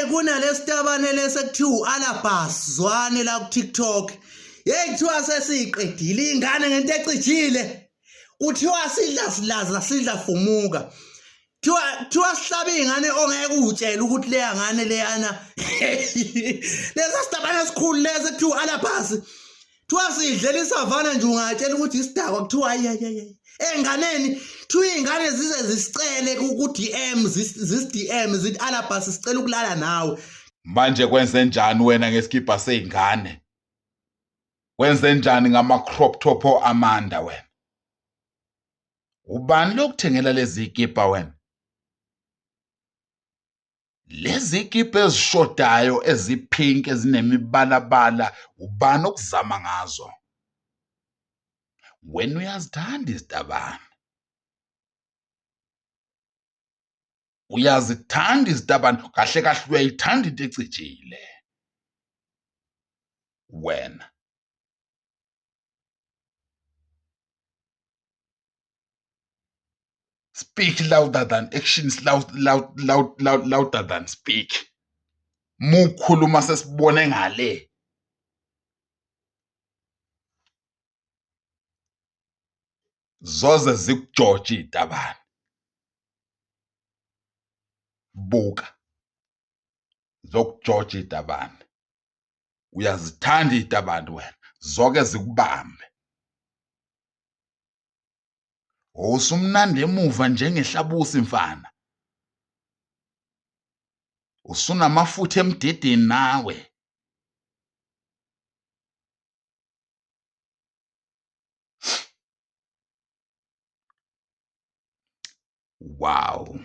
Kunalesitabane lesekuthiwa u-Alabas Zwane la ku-TikTok. Kuthiwa sesiyiqedile ingane ngento ecijile. Kuthiwa sidla silaza sidla fumuka. Kuthiwa sihlaba ingane ongeke utshele ukuthi leya ngane leyana. Lesa sitabane esikhulu lesi kuthiwa u-Alabas. Kuthiwa sidlela isavana nje ungatshela ukuthi isidakwa kuthiwa ayi. Enganeni kuthiwa iy'ngane zize zisicele ku-DM zisi-DM zithi Alabas sicela ukulala nawe. Manje kwenze njani wena ngesikibha sey'ngane? Wenze njani ngama-crop top Amanda wena? Ubani lokuthengela lezi kibha wena? Lezi kibha ezishodayo ezipink ezinemibalabala ubani okuzama ngazo? Wena uyazithanda izitabane. Uyazithanda izitabane, kahle kahle uyayithanda into ecijile. Wena. Speak louder than actions, louder than speak. Mukhuluma sesibone ngale. Zoze zikujoje izitabane. Buka. Zokujoja izitabane. Uyazithanda izitabane wena. Zoke zikubambe. Usumnandi emuva njengehlabusi mfana. Usunamafutha emdidini nawe. Wow.